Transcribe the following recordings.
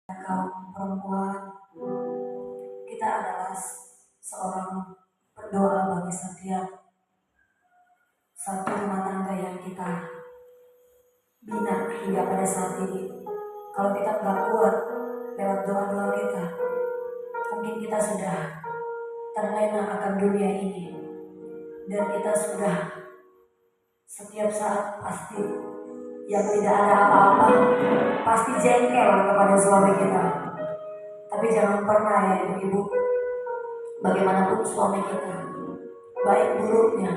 kaum perempuan, kita adalah seorang pendoa bagi setiap satu rumah tangga yang kita bina hingga pada saat ini. Kalau kita nggak kuat lewat doa-doa kita, mungkin kita sudah terlena akan dunia ini, dan kita sudah setiap saat pasti yang tidak ada apa-apa pasti jengkel kepada suami kita. Tapi jangan pernah ya ibu-ibu, bagaimanapun suami kita, baik buruknya,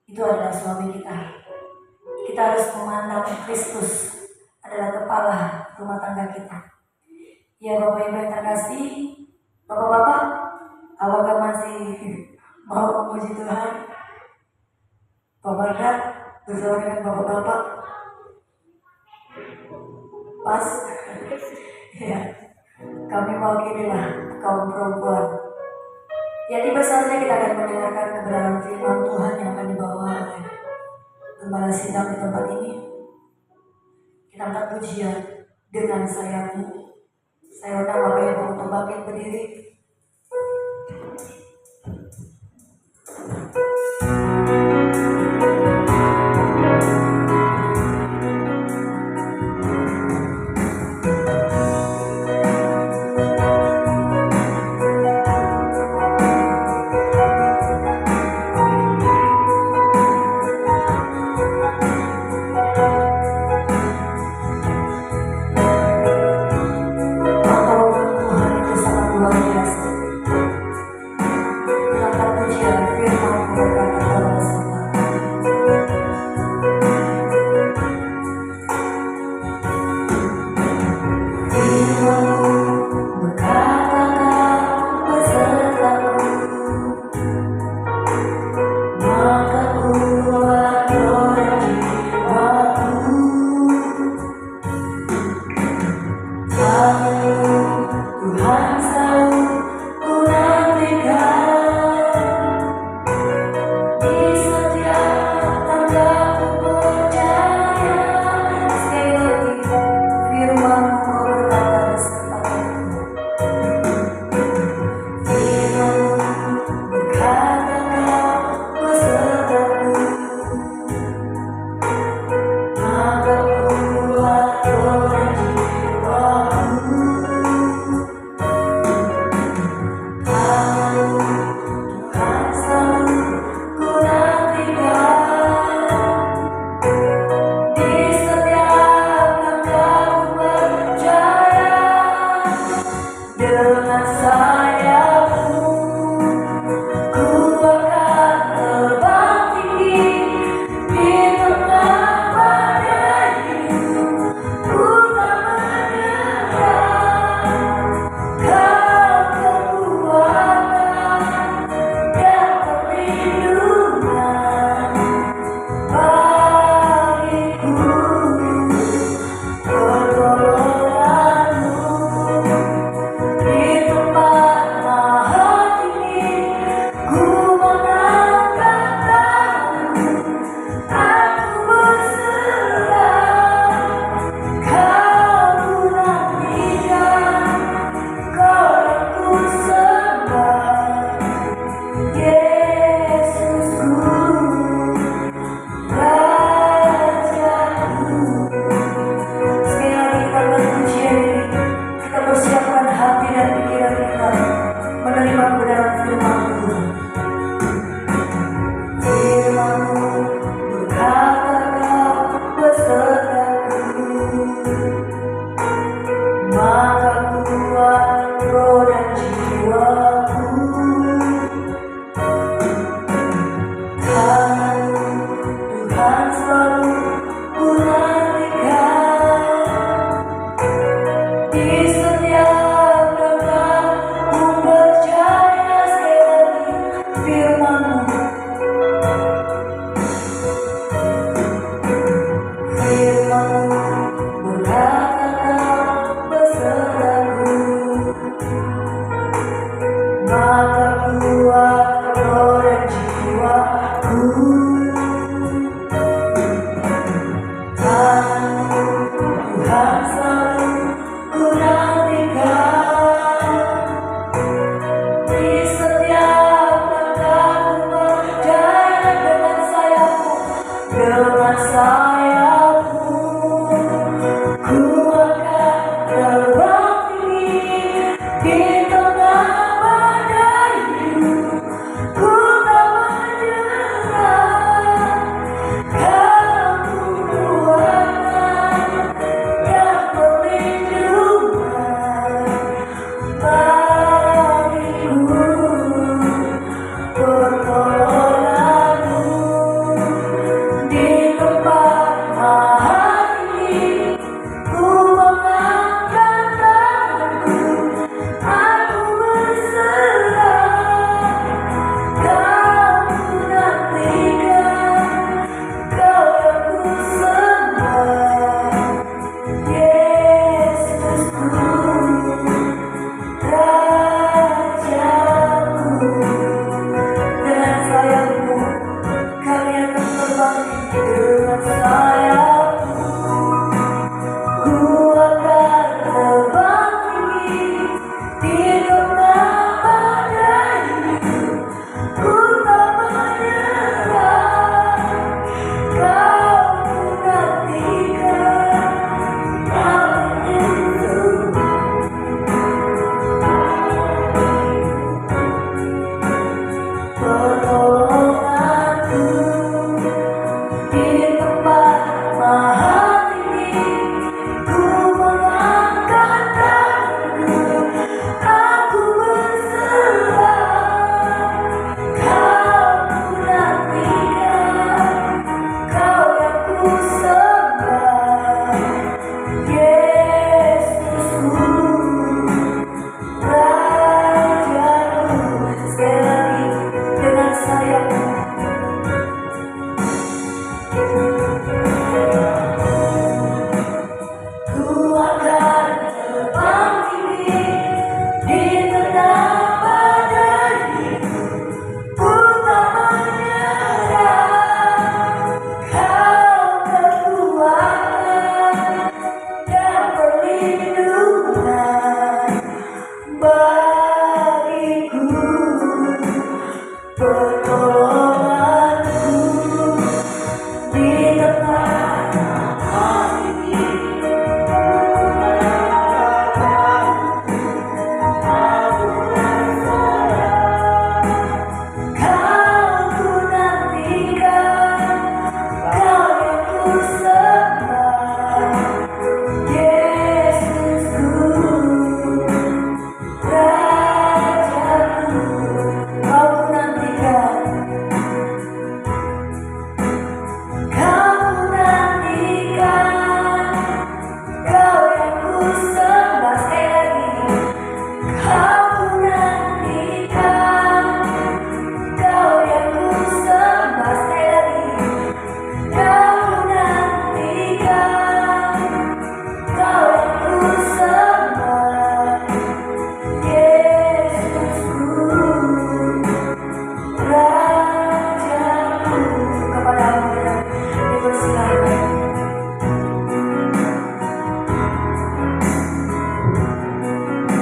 itu adalah suami kita. Kita harus memandang Kristus adalah kepala rumah tangga kita. Ya Bapak Ibu yang terkasih, Bapak-bapak, apakah masih mau memuji Tuhan? Bapak Bapak bersama dengan Bapak-bapak pas ya, kami mau inilah kaum perempuan. Ya, tiba saatnya kita akan mendengarkan kebenaran firman Tuhan yang akan dibawa oleh Gembala Sidang di tempat ini. Kita angkat pujian dengan sayangmu. Saya undang Bapak Ibu untuk bangkit berdiri. Tuhan itu sangat luar biasa.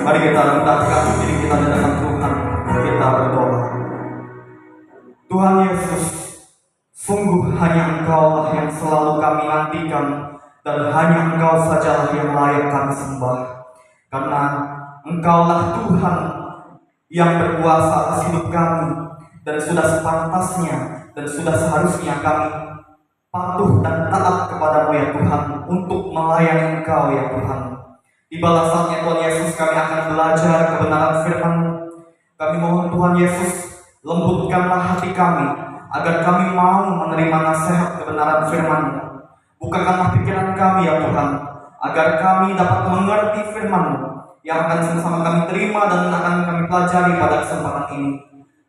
Mari kita rendahkan diri kita di hadapan Tuhan. Kita berdoa. Tuhan Yesus, sungguh hanya Engkau yang selalu kami nantikan, dan hanya Engkau sajalah yang layak kami sembah. Karena Engkaulah Tuhan yang berkuasa atas hidup kami, dan sudah sepantasnya dan sudah seharusnya kami patuh dan taat kepadamu ya Tuhan, untuk melayani Engkau ya Tuhan. Tibalah saatnya Tuhan Yesus, kami akan belajar kebenaran firman-Mu. Kami mohon Tuhan Yesus, lembutkanlah hati kami, agar kami mau menerima nasihat kebenaran firman-Mu. Bukakanlah pikiran kami ya Tuhan, agar kami dapat mengerti firman-Mu yang akan sama-sama kami terima dan akan kami pelajari pada kesempatan ini.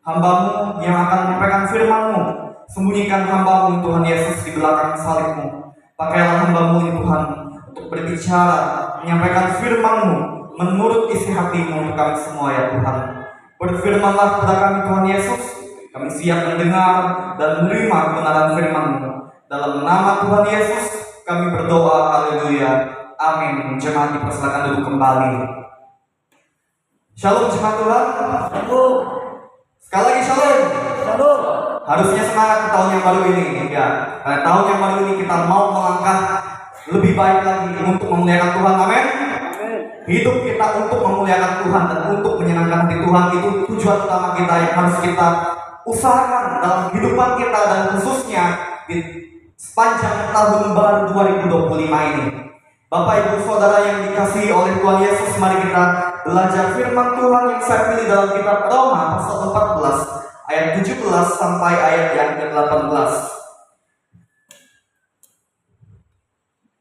Hamba-Mu yang akan menyampaikan firman-Mu, sembunyikan hamba-Mu Tuhan Yesus di belakang salib-Mu. Pakailah hamba-Mu ini Tuhan untuk berbicara, menyampaikan firman-Mu menurut isi hati-Mu untuk kami semua ya Tuhan. Berfirmanlah kepada kami Tuhan Yesus, kami siap mendengar dan menerima kebenaran firman-Mu. Dalam nama Tuhan Yesus kami berdoa, haleluya, amin. Jemaat dipersilakan duduk kembali. Shalom jemaat Tuhan. Sekali lagi shalom. Harusnya semangat tahun yang baru ini ya. Karena tahun yang baru ini kita mau melangkah lebih baik lagi untuk memuliakan Tuhan, amin. Hidup kita untuk memuliakan Tuhan dan untuk menyenangkan hati Tuhan, itu tujuan utama kita yang harus kita usahakan dalam kehidupan kita, dan khususnya di sepanjang tahun baru 2025 ini. Bapak Ibu Saudara yang dikasihi oleh Tuhan Yesus, mari kita belajar firman Tuhan yang saya pilih dalam kitab Roma pasal 14 ayat 17 sampai ayat yang ke-18.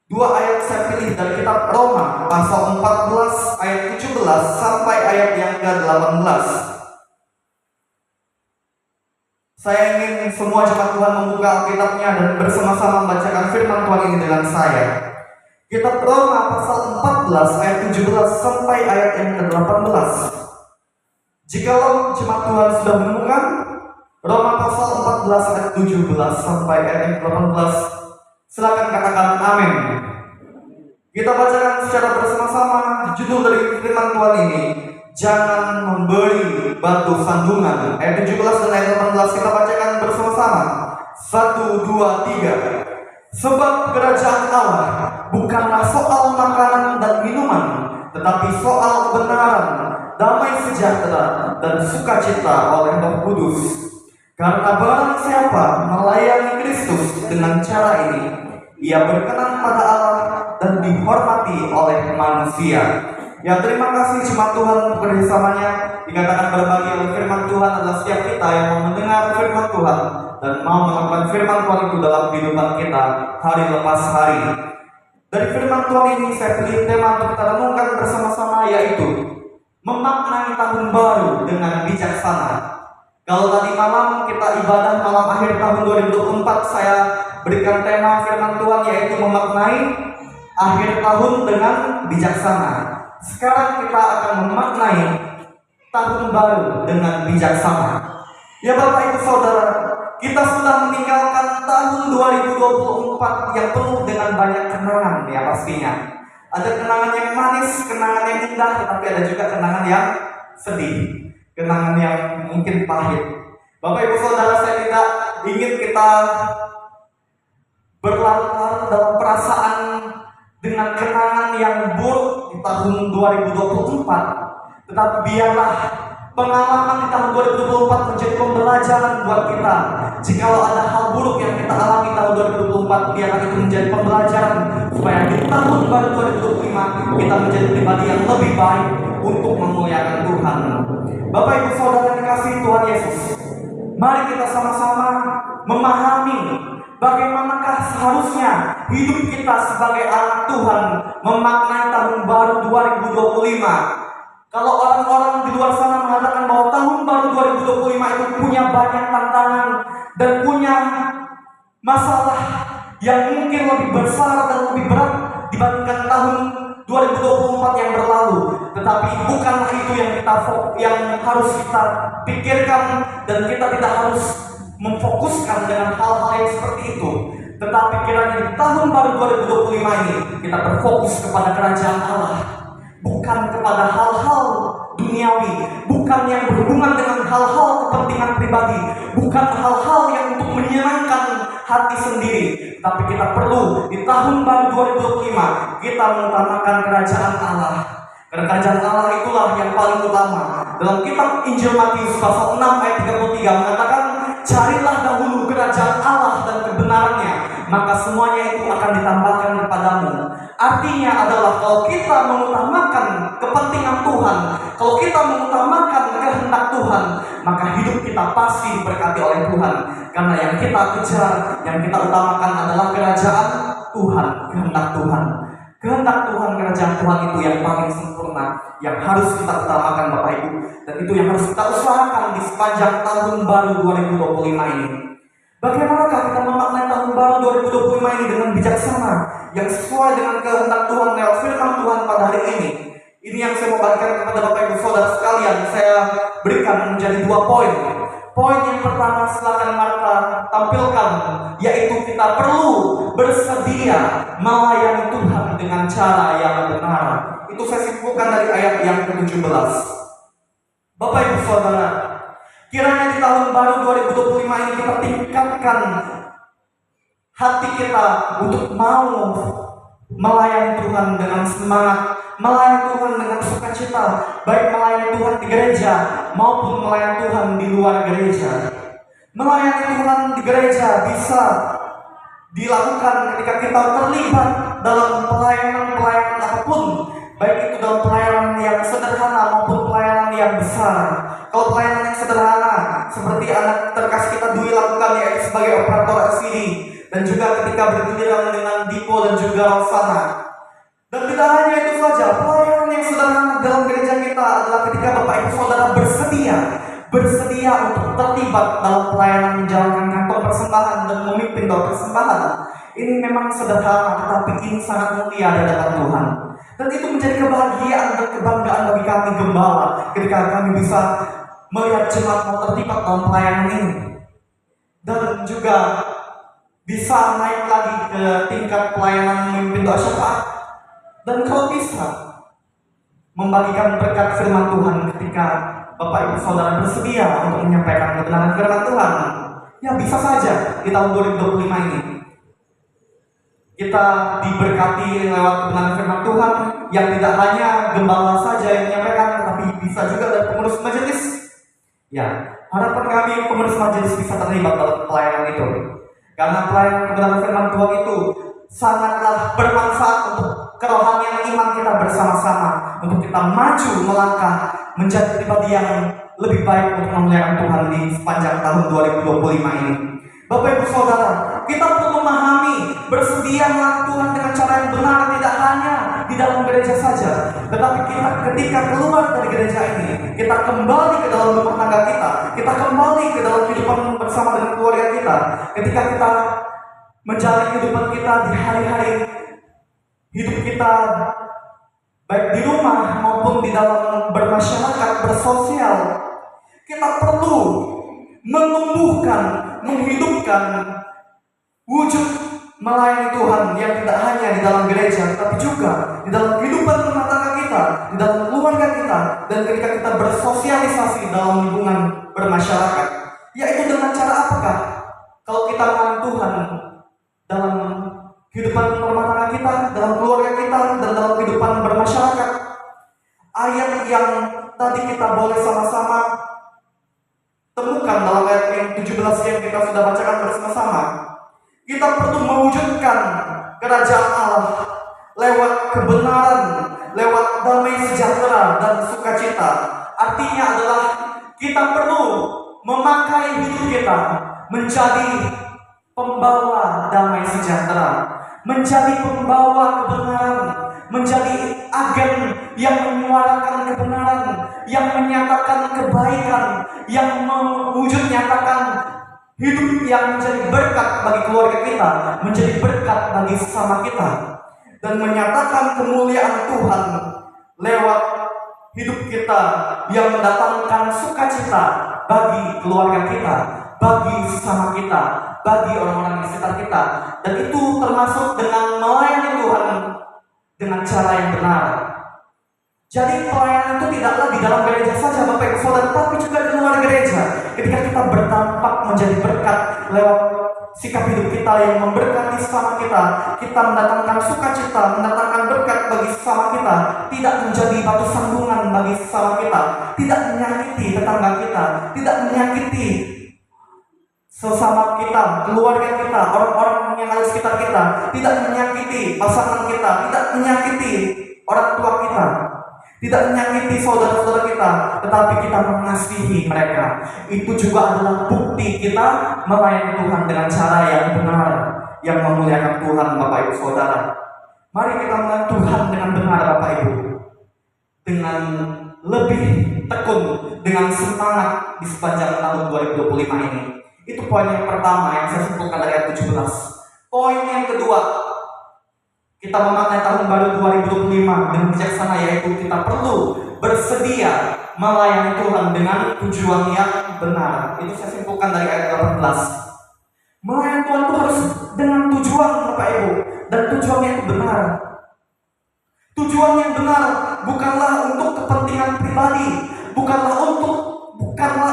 Dua ayat saya pilih dari kitab Roma pasal 14 ayat 17 sampai ayat yang ke-18. Saya ingin semua jemaat Tuhan membuka Alkitabnya dan bersama-sama membacakan firman Tuhan ini dengan saya. Kitab Roma pasal 14 ayat 17 sampai ayat yang ke-18. Jikalau jemaat Tuhan sudah menemukan Roma pasal 14 ayat 17 sampai ayat yang ke-18, silakan katakan amin. Kita bacakan secara bersama-sama judul dari firman Tuhan ini, jangan memberi batu sandungan. Ayat 17 dan ayat 18 kita bacakan bersama-sama. 1, 2, 3. Sebab kerajaan Allah bukanlah soal makanan dan minuman, tetapi soal kebenaran, damai sejahtera, dan sukacita oleh Roh Kudus. Karena barang siapa melayani Kristus dengan cara ini, ia berkenan pada Allah dan dihormati oleh manusia. Ya, terima kasih jemaat Tuhan untuk kerjasamanya. Dikatakan berbagi oleh firman Tuhan adalah setiap kita yang mau mendengar firman Tuhan dan mau melakukan firman Tuhan itu dalam kehidupan kita hari lepas hari. Dari firman Tuhan ini saya pilih tema untuk kita renungkan bersama-sama, yaitu memaknai tahun baru dengan bijaksana. Kalau tadi malam kita ibadah malam akhir tahun 2024, saya berikan tema firman Tuhan yaitu memaknai akhir tahun dengan bijaksana. Sekarang kita akan memaknai tahun baru dengan bijaksana. Ya Bapak Ibu Saudara, kita sudah meninggalkan tahun 2024 yang penuh dengan banyak kenangan ya pastinya. Ada kenangan yang manis, kenangan yang indah, tetapi ada juga kenangan yang sedih, kenangan yang mungkin pahit. Bapak Ibu Saudara, saya tidak ingin kita berlarut-larut dalam perasaan dengan kenangan yang buruk di tahun 2024, tetapi biarlah pengalaman di tahun 2024 menjadi pembelajaran buat kita. Jikalau ada hal buruk yang kita alami tahun 2024, biarlah itu menjadi pembelajaran supaya di tahun baru 2025 kita menjadi pribadi yang lebih baik untuk memuliakan Tuhan. Bapak Ibu Saudara yang dikasihi Tuhan Yesus, mari kita sama-sama memahami bagaimanakah seharusnya hidup kita sebagai anak Tuhan memaknai tahun baru 2025. Kalau orang-orang di luar sana mengatakan bahwa tahun baru 2025 itu punya banyak tantangan dan punya masalah yang mungkin lebih besar dan lebih berat dibandingkan tahun 2024 yang berlalu, tetapi bukanlah itu yang harus kita pikirkan, dan kita tidak harus memfokuskan dengan hal-hal yang seperti itu. Tetapi kiranya di tahun baru 2025 ini kita berfokus kepada kerajaan Allah. bukan kepada hal-hal duniawi, bukan yang berhubungan dengan hal-hal kepentingan pribadi, bukan hal-hal yang untuk menyenangkan hati sendiri. Tapi kita perlu di tahun baru 2025 kita mengutamakan kerajaan Allah. Karena kerajaan Allah itulah yang paling utama. Dalam kitab Injil Matius pasal 6 ayat 33 mengatakan, carilah dahulu kerajaan Allah dan kebenarannya, maka semuanya itu akan ditambahkan kepadamu. Artinya adalah kalau kita mengutamakan kepentingan Tuhan, kalau kita mengutamakan kehendak Tuhan, maka hidup kita pasti diberkati oleh Tuhan. Karena yang kita kejar, yang kita utamakan adalah kerajaan Tuhan, kehendak Tuhan. Kehendak Tuhan, kerajaan Tuhan itu yang paling sempurna, yang harus kita utamakan Bapak Ibu. Dan itu yang harus kita usahakan di sepanjang tahun baru 2025 ini. Bagaimanakah kita memaknai tahun baru 2025 ini dengan bijaksana, yang sesuai dengan kehendak Tuhan lewat firman Tuhan pada hari ini? Ini yang saya mau bagikan kepada Bapak Ibu Saudara sekalian. Saya berikan menjadi 2 poin. Poin yang pertama silakan Marta tampilkan, yaitu kita perlu bersedia melayani Tuhan dengan cara yang benar. Itu saya simpulkan dari ayat yang ke-17. Bapak Ibu Saudara, kiranya di tahun baru 2025 ini kita tingkatkan hati kita untuk mau melayani Tuhan dengan semangat, melayani Tuhan dengan sukacita, baik melayani Tuhan di gereja maupun melayani Tuhan di luar gereja. Melayani Tuhan di gereja bisa dilakukan ketika kita terlibat dalam pelayanan apapun, baik itu dalam pelayanan yang sederhana maupun pelayanan yang besar. Kalau pelayanan yang sederhana seperti anak terkasih kita Dwi lakukan, yaitu sebagai operator LCD, dan juga ketika bergiliran dengan Dipo dan juga Rosana. Dan tidak hanya itu saja, pelayanan yang sederhana dalam gereja kita adalah ketika Bapak Ibu Saudara bersedia untuk terlibat dalam pelayanan menjalankan kantong persembahan dan memimpin doa persembahan. Ini memang sederhana, tetapi ini sangat mulia di hadapan Tuhan. Dan itu menjadi kebahagiaan dan kebanggaan bagi kami gembala ketika kami bisa melihat jemaat mau terlibat dalam pelayanan ini. Dan juga bisa naik lagi ke tingkat pelayanan memimpin doa syafaat. Dan kalau bisa membagikan berkat firman Tuhan ketika Bapak Ibu Saudara bersedia untuk menyampaikan kebenaran firman Tuhan, ya bisa saja di tahun 2025 ini kita diberkati lewat kebenaran firman Tuhan yang tidak hanya gembala saja yang menyampaikan, tetapi bisa juga dari pengurus majelis. Ya, harapan kami pengurus majelis bisa terlibat dalam pelayanan itu. Karena pelayanan kebenaran firman Tuhan itu sangatlah bermanfaat untuk kerohanian iman kita bersama-sama, untuk kita maju melangkah menjadi pribadi yang lebih baik untuk memuliakan Tuhan di sepanjang tahun 2025 ini. Bapak Ibu Saudara, kita perlu memahami bersedia melayani Tuhan dengan cara yang benar, tidak hanya di dalam gereja saja, tetapi kita ketika keluar dari gereja ini, kita kembali ke dalam rumah tangga kita kembali ke dalam kehidupan bersama dengan keluarga kita, ketika kita menjalani kehidupan kita di hari-hari hidup kita, baik di rumah maupun di dalam bermasyarakat, bersosial, kita perlu menumbuhkan, menghidupkan wujud melayani Tuhan yang tidak hanya di dalam gereja, tapi juga di dalam kehidupan rumah tangga kita, di dalam keluarga kita, dan ketika kita bersosialisasi dalam lingkungan bermasyarakat. Yaitu dengan cara apakah? Kalau kita melayani Tuhan dalam kehidupan rumah tangga kita, dalam keluarga kita, dan dalam kehidupan bermasyarakat. Ayat yang tadi kita boleh sama-sama temukan dalam ayat yang 17 yang kita sudah bacakan bersama-sama. Kita perlu mewujudkan kerajaan Allah lewat kebenaran, lewat damai sejahtera dan sukacita. Artinya adalah kita perlu memakai hidup kita menjadi pembawa damai sejahtera, menjadi pembawa kebenaran, menjadi agen yang menyuarakan kebenaran, yang menyatakan kebaikan, yang mewujud nyatakan hidup yang menjadi berkat bagi keluarga kita, menjadi berkat bagi sesama kita, dan menyatakan kemuliaan Tuhan lewat hidup kita yang mendatangkan sukacita bagi keluarga kita, bagi sesama kita, bagi orang-orang di sekitar kita. Dan itu termasuk dengan melayani Tuhan dengan cara yang benar. Jadi pelayanan itu tidaklah di dalam gereja saja Bapak Ibu Saudara, tapi juga di luar gereja. Ketika kita berdampak menjadi berkat lewat sikap hidup kita yang memberkati sesama kita, kita mendatangkan sukacita, mendatangkan berkat bagi sesama kita, tidak menjadi batu sandungan bagi sesama kita, tidak menyakiti tetangga kita, tidak menyakiti sesama kita, keluarga kita, orang-orang yang ada di sekitar kita, tidak menyakiti pasangan kita, tidak menyakiti orang tua kita, tidak menyakiti saudara-saudara kita, tetapi kita mengasihi mereka. Itu juga adalah bukti kita melayani Tuhan dengan cara yang benar, yang memuliakan Tuhan Bapak Ibu Saudara. Mari kita melayani Tuhan dengan benar Bapak Ibu, dengan lebih tekun, dengan semangat di sepanjang tahun 2025 ini. Itu poin yang pertama yang saya simpulkan dari ayat 17. Poin yang kedua, kita memaknai tahun baru 2025 dengan bijaksana, yaitu kita perlu bersedia melayani Tuhan dengan tujuan yang benar. Itu saya simpulkan dari ayat 18. Melayani Tuhan itu harus dengan tujuan Bapak Ibu, dan tujuannya itu benar. Tujuan yang benar bukanlah untuk kepentingan pribadi, bukanlah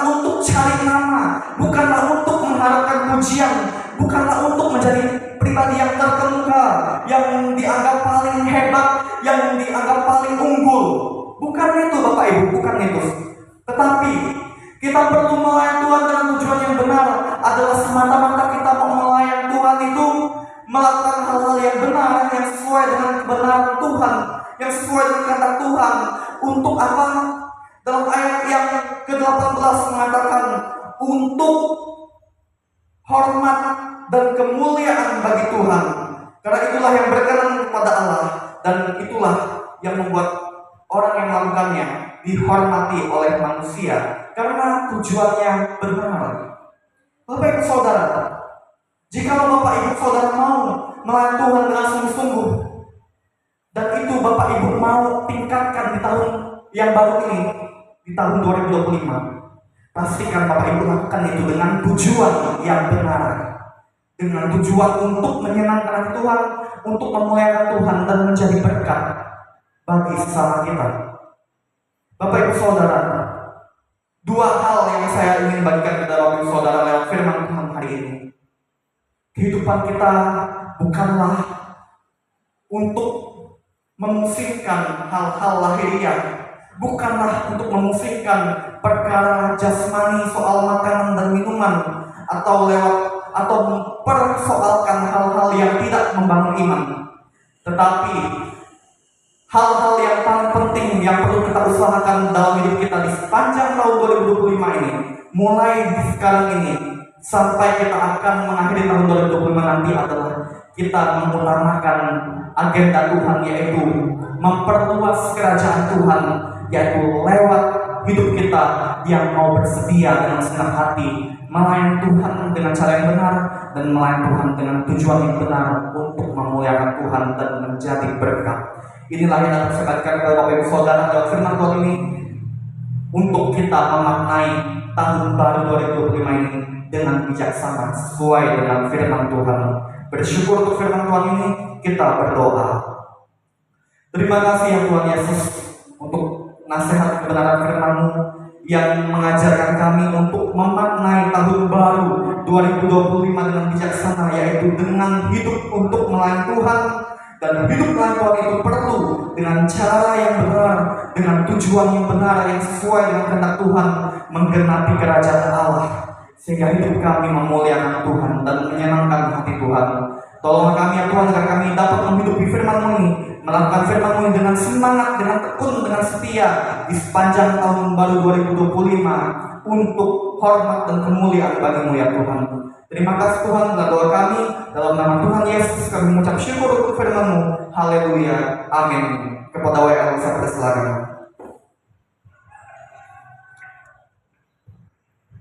untuk cari nama, bukanlah untuk mengharapkan pujian, bukanlah untuk menjadi pribadi yang terkemuka, yang dianggap paling hebat, yang dianggap paling unggul. Bukan itu Bapak Ibu, bukan itu. Tetapi kita perlu melayani Tuhan dengan tujuan yang benar, adalah semata-mata kita mau melayani Tuhan itu melakukan hal-hal yang benar, yang sesuai dengan kebenaran Tuhan, yang sesuai dengan kehendak Tuhan. Untuk apa? Dalam ayat yang ke-18 mengatakan, untuk hormat dan kemuliaan bagi Tuhan. Karena itulah yang berkenan kepada Allah, dan itulah yang membuat orang yang melakukannya dihormati oleh manusia, karena tujuannya benar. Bapak Ibu Saudara, jika Bapak Ibu Saudara mau melayani Tuhan dengan sungguh-sungguh, dan itu Bapak Ibu mau tingkatkan di tahun yang baru ini, di tahun 2025, pastikan Bapak Ibu lakukan itu dengan tujuan yang benar, dengan tujuan untuk menyenangkan Tuhan, untuk memuliakan Tuhan, dan menjadi berkat bagi sesama kita. Bapak Ibu Saudara, dua hal yang saya ingin bagikan kepada Bapak Ibu Saudara lewat firman Tuhan hari ini. Kehidupan kita bukanlah untuk memusingkan hal-hal lahiriah, bukanlah untuk memusingkan perkara jasmani soal makanan dan minuman, atau mempersoalkan hal-hal yang tidak membangun iman. Tetapi hal-hal yang paling penting yang perlu kita usahakan dalam hidup kita di sepanjang tahun 2025 ini, mulai sekarang ini sampai kita akan mengakhiri tahun 2025 nanti, adalah kita mengutamakan agenda Tuhan, yaitu memperluas kerajaan Tuhan, yaitu lewat hidup kita yang mau bersedia dengan senang hati melayani Tuhan dengan cara yang benar, dan melayani Tuhan dengan tujuan yang benar untuk memuliakan Tuhan dan menjadi berkat. Inilah yang dapat saya bagikan kepada Bapak Ibu Saudara dalam firman Tuhan ini, untuk kita memaknai tahun baru 2025 ini dengan bijaksana sesuai dengan firman Tuhan. Bersyukur untuk firman Tuhan ini, kita berdoa. Terima kasih ya Tuhan Yesus untuk nasihat kebenaran firman-Mu yang mengajarkan kami untuk memaknai tahun baru 2025 dengan bijaksana, yaitu dengan hidup untuk melayani Tuhan. Dan hidup melayani Tuhan itu perlu dengan cara yang benar, dengan tujuan yang benar, yang sesuai dengan kehendak Tuhan, menggenapi kerajaan Allah, sehingga hidup kami memuliakan Tuhan dan menyenangkan hati Tuhan. Tolonglah kami ya Tuhan, agar kami dapat menghidupi firman-Mu ini, melakukan firman-Mu ini dengan semangat, dengan tekun, dengan setia di sepanjang tahun baru 2025, untuk hormat dan kemuliaan bagi-Mu ya Tuhan. Terima kasih Tuhan, dalam doa kami, dalam nama Tuhan Yesus kami mengucap syukur untuk firman-Mu. Haleluya, amin. Kepada WL saya persilakan.